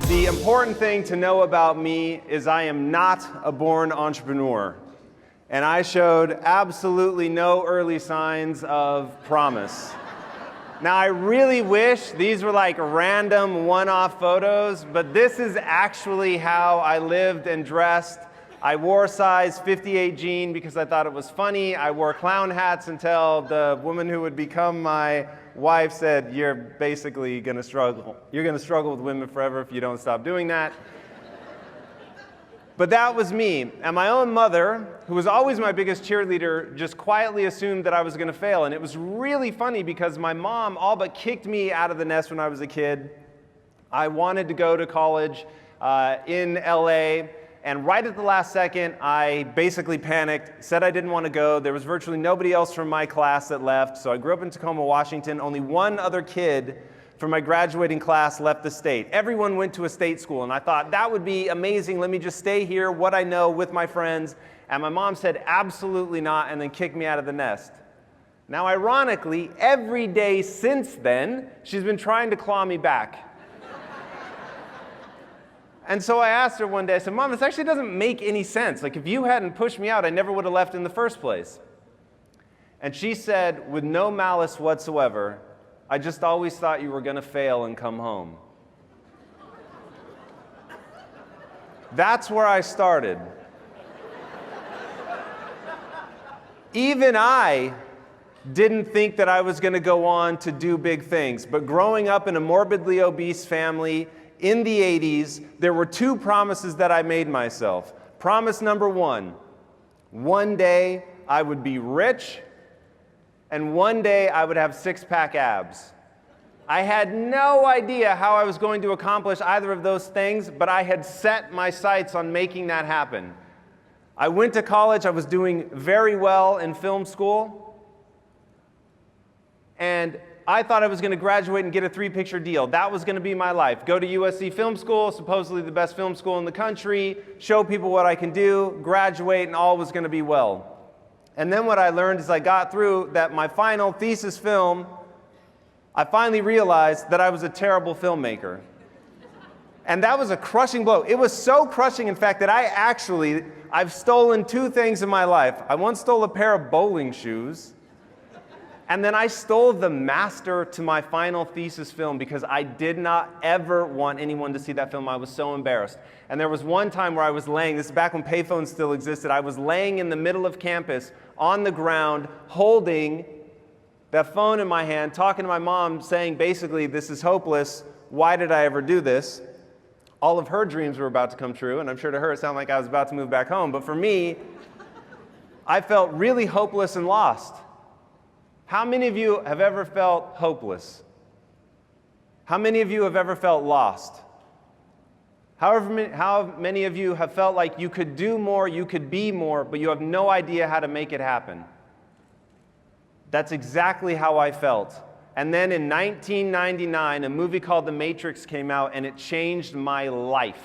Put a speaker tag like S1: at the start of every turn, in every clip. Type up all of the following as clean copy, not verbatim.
S1: The important thing to know about me is I am not a born entrepreneur, and I showed absolutely no early signs of promise. Now, I really wish these were like random one-off photos, but this is actually how I lived and dressed. I wore a size 58 jean because I thought it was funny. I wore clown hats until the woman who would become my wife said, "You're basically going to struggle. You're going to struggle with women forever if you don't stop doing that." But that was me. And my own mother, who was always my biggest cheerleader, just quietly assumed that I was going to fail. And it was really funny because my mom all but kicked me out of the nest when I was a kid. I wanted to go to college in LA. And right at the last second, I basically panicked, said I didn't want to go. There was virtually nobody else from my class that left. So I grew up in Tacoma, Washington. Only one other kid from my graduating class left the state. Everyone went to a state school, and I thought, that would be amazing. Let me just stay here, what I know, with my friends. And my mom said, absolutely not, and then kicked me out of the nest. Now, ironically, every day since then, she's been trying to claw me back. And so I asked her one day, I said, "Mom, this actually doesn't make any sense. Like, if you hadn't pushed me out, I never would have left in the first place." And she said, with no malice whatsoever, "I just always thought you were going to fail and come home." That's where I started. Even I didn't think that I was going to go on to do big things. But growing up in a morbidly obese family in the 80s, there were two promises that I made myself. Promise number one day I would be rich, and one day I would have six-pack abs. I had no idea how I was going to accomplish either of those things, but I had set my sights on making that happen. I went to college. I was doing very well in film school, and I thought I was going to graduate and get a three-picture deal. That was going to be my life. Go to USC Film School, supposedly the best film school in the country, show people what I can do, graduate, and all was going to be well. And then what I learned as I got through that my final thesis film, I finally realized that I was a terrible filmmaker. And that was a crushing blow. It was so crushing, in fact, that I've stolen two things in my life. I once stole a pair of bowling shoes, and then I stole the master to my final thesis film because I did not ever want anyone to see that film. I was so embarrassed. And there was one time where I was laying, this is back when payphones still existed, I was laying in the middle of campus on the ground holding that phone in my hand, talking to my mom, saying basically, "This is hopeless. Why did I ever do this?" All of her dreams were about to come true, and I'm sure to her it sounded like I was about to move back home. But for me, I felt really hopeless and lost. How many of you have ever felt hopeless? How many of you have ever felt lost? How many of you have felt like you could do more, you could be more, but you have no idea how to make it happen? That's exactly how I felt. And then in 1999, a movie called The Matrix came out, and it changed my life.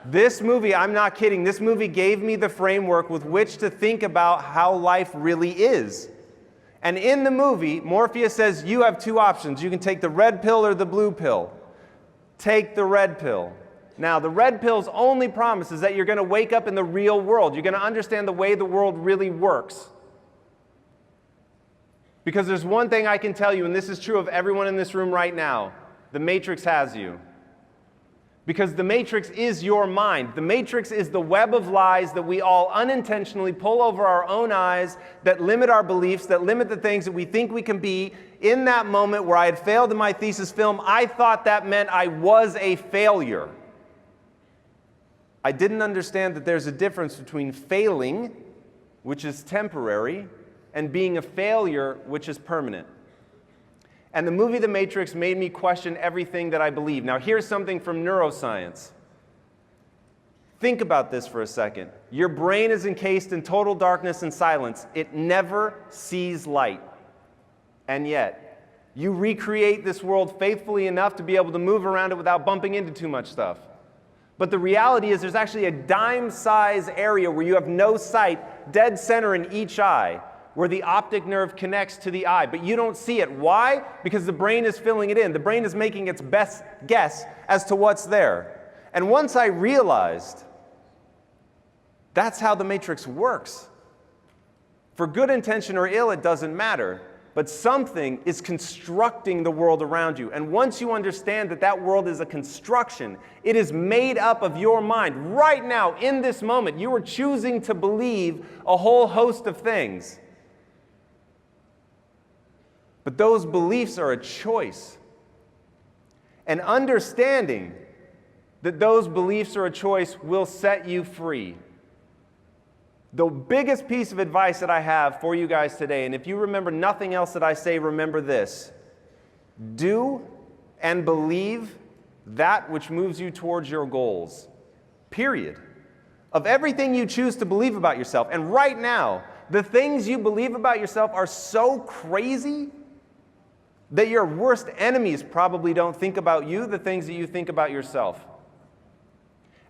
S1: This movie, I'm not kidding, this movie gave me the framework with which to think about how life really is. And in the movie, Morpheus says, you have two options. You can take the red pill or the blue pill. Take the red pill. Now, the red pill's only promise is that you're going to wake up in the real world. You're going to understand the way the world really works. Because there's one thing I can tell you, and this is true of everyone in this room right now. The Matrix has you. Because the Matrix is your mind. The Matrix is the web of lies that we all unintentionally pull over our own eyes, that limit our beliefs, that limit the things that we think we can be. In that moment where I had failed in my thesis film, I thought that meant I was a failure. I didn't understand that there's a difference between failing, which is temporary, and being a failure, which is permanent. And the movie The Matrix made me question everything that I believe. Now, here's something from neuroscience. Think about this for a second. Your brain is encased in total darkness and silence. It never sees light. And yet, you recreate this world faithfully enough to be able to move around it without bumping into too much stuff. But the reality is there's actually a dime-size area where you have no sight, dead center in each eye, where the optic nerve connects to the eye, but you don't see it. Why? Because the brain is filling it in. The brain is making its best guess as to what's there. And once I realized that's how the matrix works, for good intention or ill, it doesn't matter. But something is constructing the world around you. And once you understand that that world is a construction, it is made up of your mind. Right now, in this moment, you are choosing to believe a whole host of things. But those beliefs are a choice. And understanding that those beliefs are a choice will set you free. The biggest piece of advice that I have for you guys today, and if you remember nothing else that I say, remember this: do and believe that which moves you towards your goals. Period. Of everything you choose to believe about yourself. And right now, the things you believe about yourself are so crazy that your worst enemies probably don't think about you the things that you think about yourself.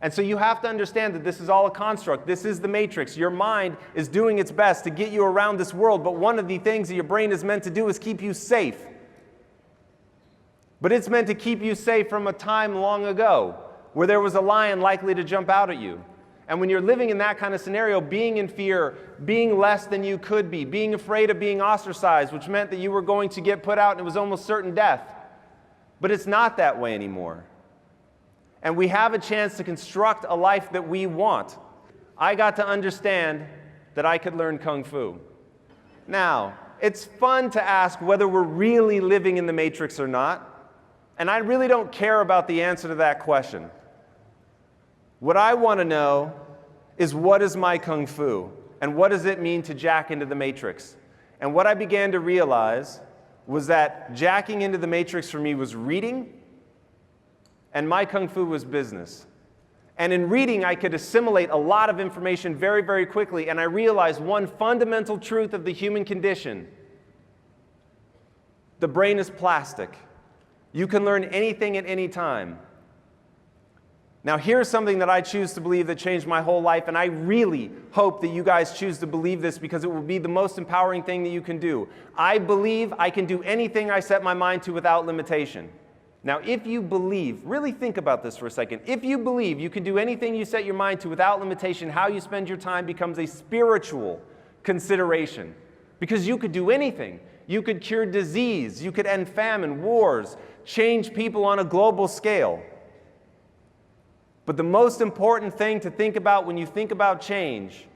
S1: And so you have to understand that this is all a construct. This is the matrix. Your mind is doing its best to get you around this world, but one of the things that your brain is meant to do is keep you safe. But it's meant to keep you safe from a time long ago where there was a lion likely to jump out at you. And when you're living in that kind of scenario, being in fear, being less than you could be, being afraid of being ostracized, which meant that you were going to get put out and it was almost certain death. But it's not that way anymore. And we have a chance to construct a life that we want. I got to understand that I could learn Kung Fu. Now, it's fun to ask whether we're really living in the matrix or not, and I really don't care about the answer to that question. What I want to know is, what is my Kung Fu, and what does it mean to jack into the matrix? And what I began to realize was that jacking into the matrix for me was reading, and my Kung Fu was business. And in reading, I could assimilate a lot of information very, very quickly, and I realized one fundamental truth of the human condition. The brain is plastic. You can learn anything at any time. Now, here's something that I choose to believe that changed my whole life, and I really hope that you guys choose to believe this because it will be the most empowering thing that you can do. I believe I can do anything I set my mind to without limitation. Now, if you believe, really think about this for a second. If you believe you can do anything you set your mind to without limitation, how you spend your time becomes a spiritual consideration. Because you could do anything. You could cure disease. You could end famine, wars, change people on a global scale. But the most important thing to think about when you think about change,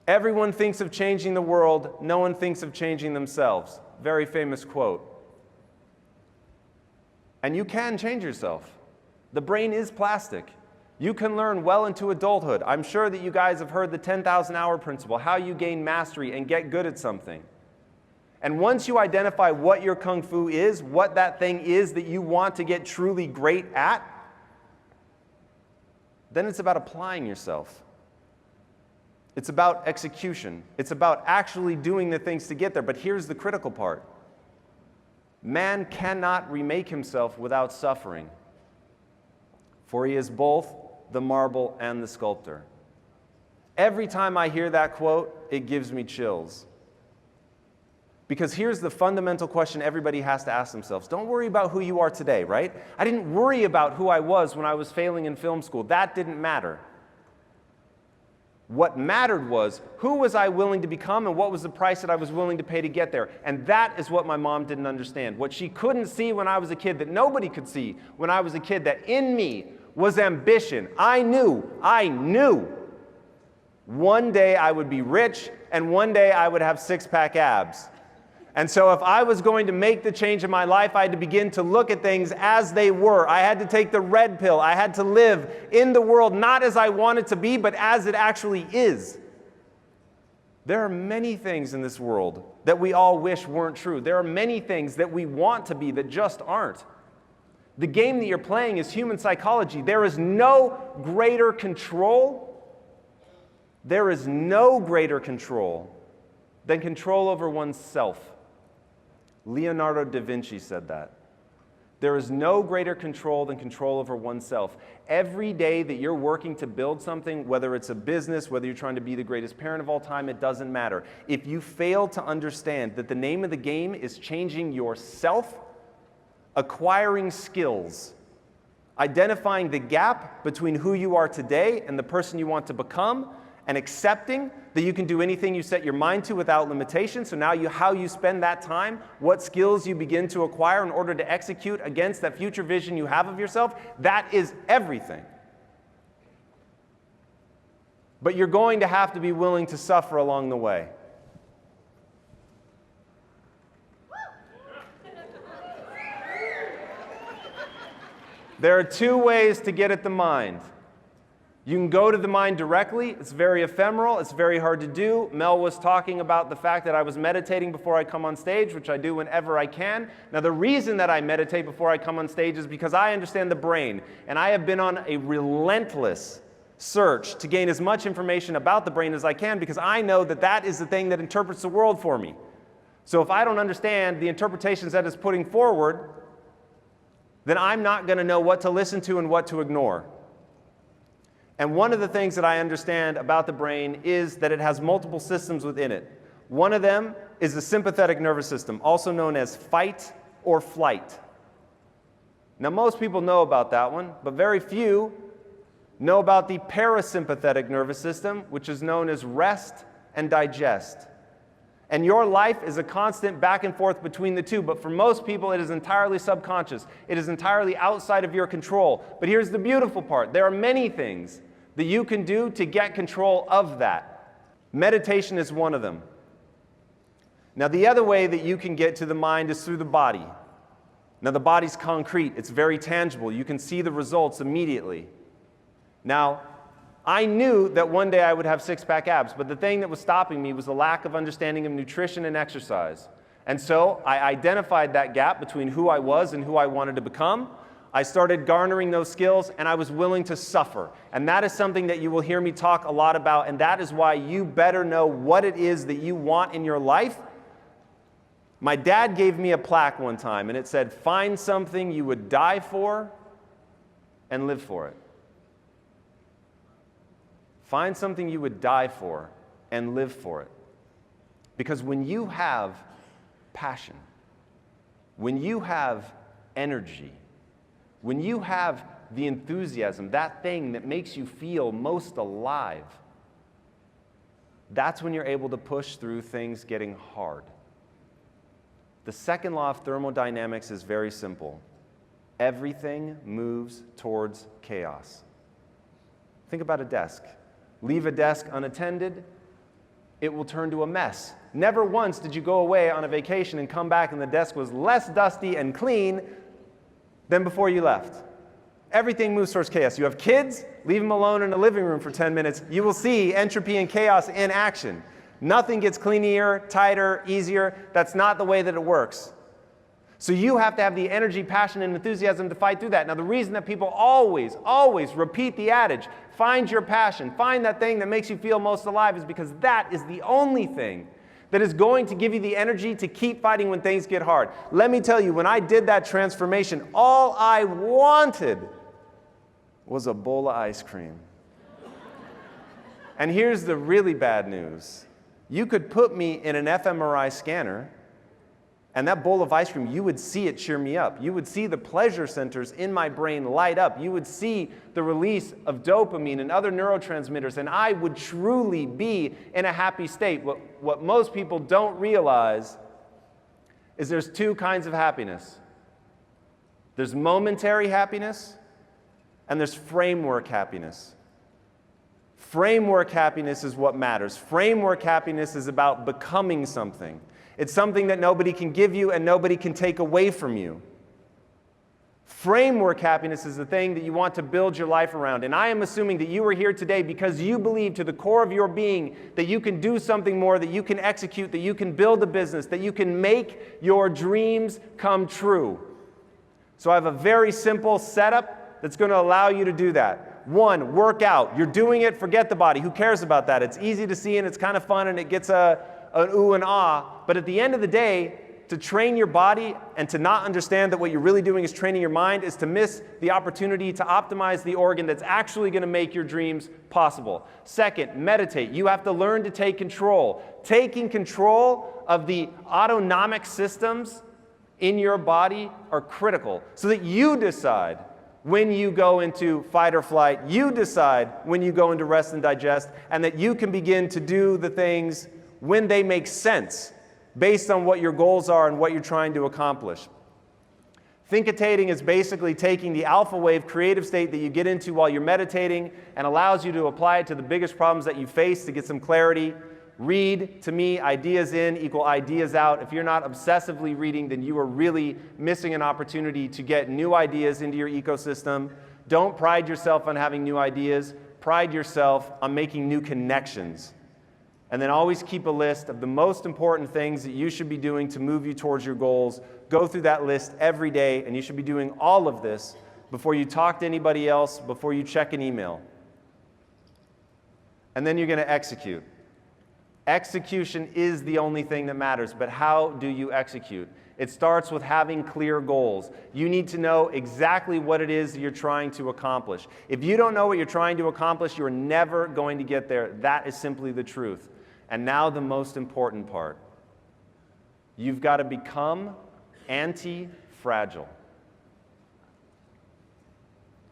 S1: everyone thinks of changing the world, no one thinks of changing themselves. Very famous quote. And you can change yourself. The brain is plastic. You can learn well into adulthood. I'm sure that you guys have heard the 10,000 hour principle, how you gain mastery and get good at something. And once you identify what your Kung Fu is, what that thing is that you want to get truly great at, then it's about applying yourself. It's about execution. It's about actually doing the things to get there. But here's the critical part. Man cannot remake himself without suffering, for he is both the marble and the sculptor. Every time I hear that quote, it gives me chills. Because here's the fundamental question everybody has to ask themselves. Don't worry about who you are today, right? I didn't worry about who I was when I was failing in film school. That didn't matter. What mattered was, who was I willing to become and what was the price that I was willing to pay to get there? And that is what my mom didn't understand. What she couldn't see when I was a kid, that nobody could see when I was a kid, that in me was ambition. I knew one day I would be rich and one day I would have six-pack abs. And so if I was going to make the change in my life, I had to begin to look at things as they were. I had to take the red pill. I had to live in the world not as I want it to be, but as it actually is. There are many things in this world that we all wish weren't true. There are many things that we want to be that just aren't. The game that you're playing is human psychology. There is no greater control. There is no greater control than control over oneself. Leonardo da Vinci said that. There is no greater control than control over oneself. Every day that you're working to build something, whether it's a business, whether you're trying to be the greatest parent of all time, it doesn't matter. If you fail to understand that the name of the game is changing yourself, acquiring skills, identifying the gap between who you are today and the person you want to become, and accepting that you can do anything you set your mind to without limitation. So now how you spend that time, what skills you begin to acquire in order to execute against that future vision you have of yourself, that is everything. But you're going to have to be willing to suffer along the way. There are two ways to get at the mind. You can go to the mind directly. It's very ephemeral. It's very hard to do. Mel was talking about the fact that I was meditating before I come on stage, which I do whenever I can. Now, the reason that I meditate before I come on stage is because I understand the brain, and I have been on a relentless search to gain as much information about the brain as I can, because I know that that is the thing that interprets the world for me. So if I don't understand the interpretations that it's putting forward, then I'm not going to know what to listen to and what to ignore. And one of the things that I understand about the brain is that it has multiple systems within it. One of them is the sympathetic nervous system, also known as fight or flight. Now, most people know about that one, but very few know about the parasympathetic nervous system, which is known as rest and digest. And your life is a constant back and forth between the two, but for most people it is entirely subconscious. It is entirely outside of your control. But here's the beautiful part. There are many things that you can do to get control of that. Meditation is one of them. Now, the other way that you can get to the mind is through the body. Now, the body's concrete. It's very tangible. You can see the results immediately. Now, I knew that one day I would have six-pack abs, but the thing that was stopping me was the lack of understanding of nutrition and exercise. And so I identified that gap between who I was and who I wanted to become. I started garnering those skills, and I was willing to suffer. And that is something that you will hear me talk a lot about, and that is why you better know what it is that you want in your life. My dad gave me a plaque one time, and it said, "Find something you would die for and live for it." Find something you would die for and live for it. Because when you have passion, when you have energy, when you have the enthusiasm, that thing that makes you feel most alive, that's when you're able to push through things getting hard. The second law of thermodynamics is very simple. Everything moves towards chaos. Think about a desk. Leave a desk unattended, it will turn to a mess. Never once did you go away on a vacation and come back and the desk was less dusty and clean than before you left. Everything moves towards chaos. You have kids, leave them alone in a living room for 10 minutes. You will see entropy and chaos in action. Nothing gets cleaner, tighter, easier. That's not the way that it works. So you have to have the energy, passion, and enthusiasm to fight through that. Now, the reason that people always repeat the adage, find your passion, find that thing that makes you feel most alive, is because that is the only thing that is going to give you the energy to keep fighting when things get hard. Let me tell you, when I did that transformation, all I wanted was a bowl of ice cream. And here's the really bad news. You could put me in an fMRI scanner, and that bowl of ice cream, you would see it cheer me up. You would see the pleasure centers in my brain light up. You would see the release of dopamine and other neurotransmitters, and I would truly be in a happy state. What most people don't realize is there's two kinds of happiness. There's momentary happiness, and there's framework happiness. Framework happiness is what matters. Framework happiness is about becoming something. It's something that nobody can give you and nobody can take away from you. Framework happiness is the thing that you want to build your life around. And I am assuming that you are here today because you believe to the core of your being that you can do something more, that you can execute, that you can build a business, that you can make your dreams come true. So I have a very simple setup that's going to allow you to do that. One, work out. You're doing it, forget the body. Who cares about that? It's easy to see and it's kind of fun and it gets an ooh and ah. But at the end of the day, to train your body and to not understand that what you're really doing is training your mind is to miss the opportunity to optimize the organ that's actually going to make your dreams possible. Second, meditate. You have to learn to take control. Taking control of the autonomic systems in your body are critical so that you decide when you go into fight or flight, you decide when you go into rest and digest, and that you can begin to do the things when they make sense based on what your goals are and what you're trying to accomplish. Thinkitating is basically taking the alpha wave creative state that you get into while you're meditating and allows you to apply it to the biggest problems that you face to get some clarity. Read, to me, ideas in equal ideas out. If you're not obsessively reading, then you are really missing an opportunity to get new ideas into your ecosystem. Don't pride yourself on having new ideas. Pride yourself on making new connections. And then always keep a list of the most important things that you should be doing to move you towards your goals. Go through that list every day, and you should be doing all of this before you talk to anybody else, before you check an email. And then you're going to execute. Execution is the only thing that matters, but how do you execute? It starts with having clear goals. You need to know exactly what it is that you're trying to accomplish. If you don't know what you're trying to accomplish, you're never going to get there. That is simply the truth. And now the most important part. You've got to become anti-fragile.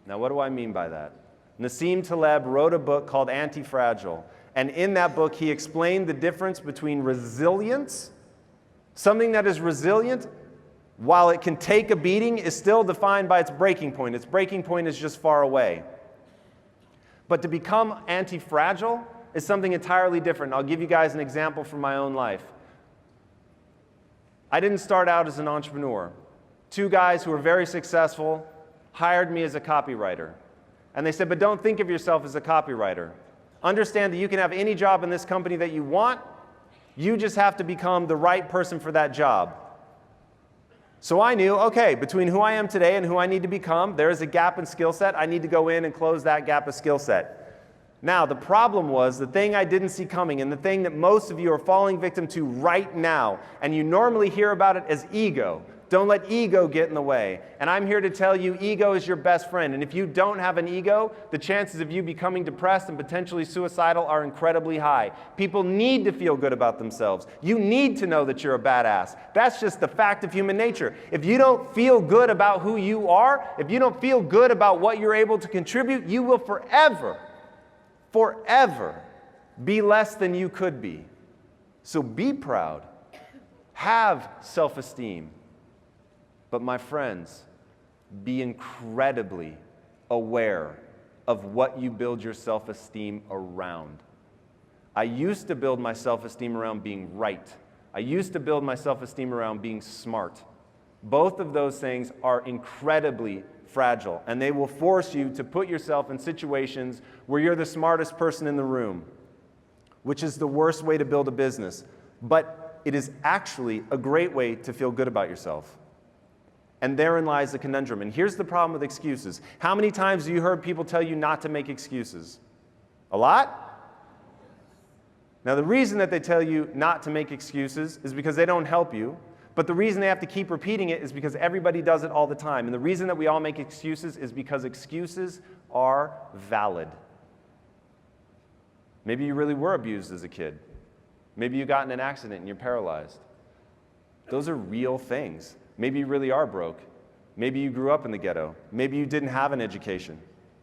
S1: Now, what do I mean by that? Nassim Taleb wrote a book called Anti-Fragile. And in that book, he explained the difference between resilience, something that is resilient, while it can take a beating, is still defined by its breaking point. Its breaking point is just far away. But to become anti-fragile is something entirely different. I'll give you guys an example from my own life. I didn't start out as an entrepreneur. Two guys who were very successful hired me as a copywriter. And they said, but don't think of yourself as a copywriter. Understand that you can have any job in this company that you want. You just have to become the right person for that job. So I knew, okay, between who I am today and who I need to become, there is a gap in skill set. I need to go in and close that gap of skill set. Now, the problem was the thing I didn't see coming, and the thing that most of you are falling victim to right now, and you normally hear about it as ego. Don't let ego get in the way. And I'm here to tell you, ego is your best friend. And if you don't have an ego, the chances of you becoming depressed and potentially suicidal are incredibly high. People need to feel good about themselves. You need to know that you're a badass. That's just the fact of human nature. If you don't feel good about who you are, if you don't feel good about what you're able to contribute, you will forever be less than you could be. So be proud. Have self-esteem. But my friends, be incredibly aware of what you build your self-esteem around. I used to build my self-esteem around being right. I used to build my self-esteem around being smart. Both of those things are incredibly fragile, and they will force you to put yourself in situations where you're the smartest person in the room, which is the worst way to build a business. But it is actually a great way to feel good about yourself. And therein lies the conundrum. And here's the problem with excuses. How many times have you heard people tell you not to make excuses? A lot? Now, the reason that they tell you not to make excuses is because they don't help you. But the reason they have to keep repeating it is because everybody does it all the time. And the reason that we all make excuses is because excuses are valid. Maybe you really were abused as a kid. Maybe you got in an accident and you're paralyzed. Those are real things. Maybe you really are broke. Maybe you grew up in the ghetto. Maybe you didn't have an education.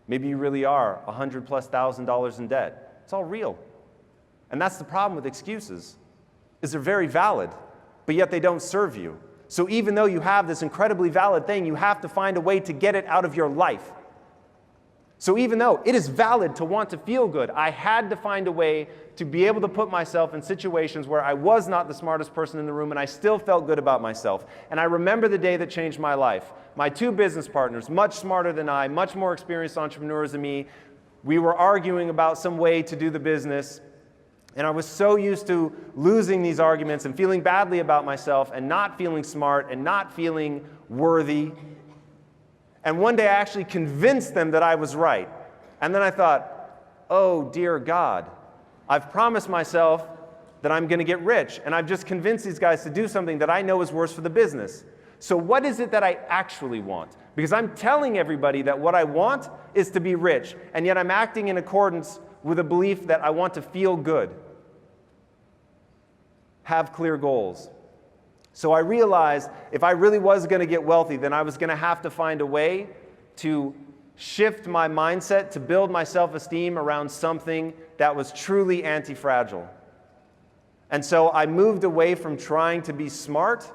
S1: Maybe you really are $100,000+ in debt. It's all real. And that's the problem with excuses, is they're very valid, but yet they don't serve you. So even though you have this incredibly valid thing, you have to find a way to get it out of your life. So even though it is valid to want to feel good, I had to find a way to be able to put myself in situations where I was not the smartest person in the room and I still felt good about myself. And I remember the day that changed my life. My two business partners, much smarter than I, much more experienced entrepreneurs than me, we were arguing about some way to do the business. And I was so used to losing these arguments and feeling badly about myself and not feeling smart and not feeling worthy. And one day I actually convinced them that I was right. And then I thought, oh dear God, I've promised myself that I'm going to get rich, and I've just convinced these guys to do something that I know is worse for the business. So what is it that I actually want? Because I'm telling everybody that what I want is to be rich, and yet I'm acting in accordance with a belief that I want to feel good, have clear goals. So I realized if I really was going to get wealthy, then I was going to have to find a way to shift my mindset to build my self-esteem around something that was truly anti-fragile. And so I moved away from trying to be smart,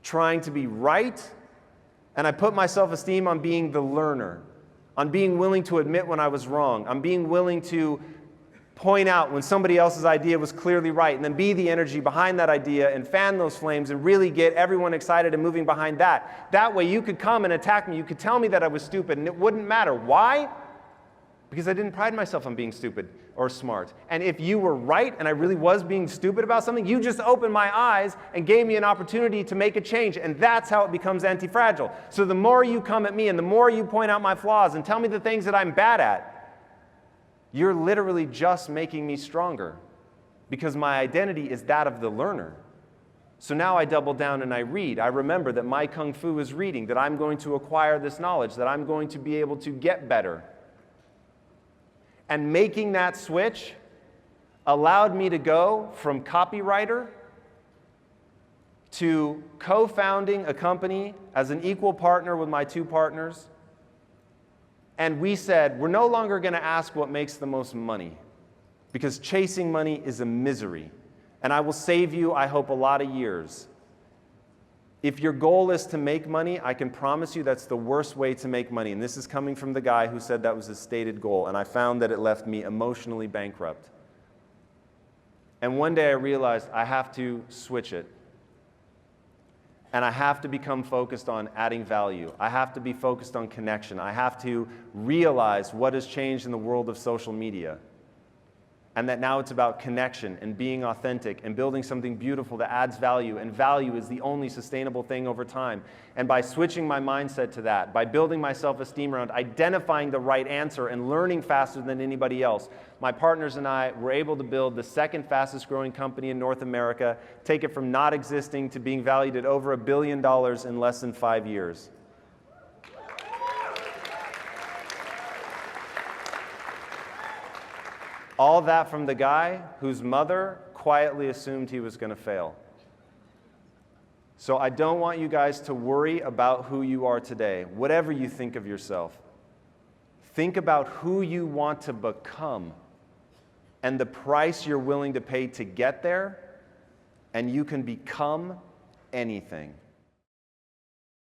S1: trying to be right, and I put my self-esteem on being the learner, on being willing to admit when I was wrong, on being willing to point out when somebody else's idea was clearly right, and then be the energy behind that idea and fan those flames and really get everyone excited and moving behind that. That way you could come and attack me, you could tell me that I was stupid, and it wouldn't matter. Why? Because I didn't pride myself on being stupid or smart. And if you were right and I really was being stupid about something, you just opened my eyes and gave me an opportunity to make a change, and that's how it becomes anti-fragile. So the more you come at me and the more you point out my flaws and tell me the things that I'm bad at, you're literally just making me stronger, because my identity is that of the learner. So now I double down and I read. I remember that my kung fu is reading, that I'm going to acquire this knowledge, that I'm going to be able to get better. And making that switch allowed me to go from copywriter to co-founding a company as an equal partner with my two partners. And we said, we're no longer going to ask what makes the most money, because chasing money is a misery. And I will save you, I hope, a lot of years. If your goal is to make money, I can promise you that's the worst way to make money. And this is coming from the guy who said that was his stated goal. And I found that it left me emotionally bankrupt. And one day I realized I have to switch it. And I have to become focused on adding value. I have to be focused on connection. I have to realize what has changed in the world of social media. And that now it's about connection and being authentic and building something beautiful that adds value. And value is the only sustainable thing over time. And by switching my mindset to that, by building my self-esteem around identifying the right answer and learning faster than anybody else, my partners and I were able to build the second fastest growing company in North America, take it from not existing to being valued at over $1 billion in less than 5 years. All that from the guy whose mother quietly assumed he was going to fail. So I don't want you guys to worry about who you are today, whatever you think of yourself. Think about who you want to become and the price you're willing to pay to get there, and you can become anything.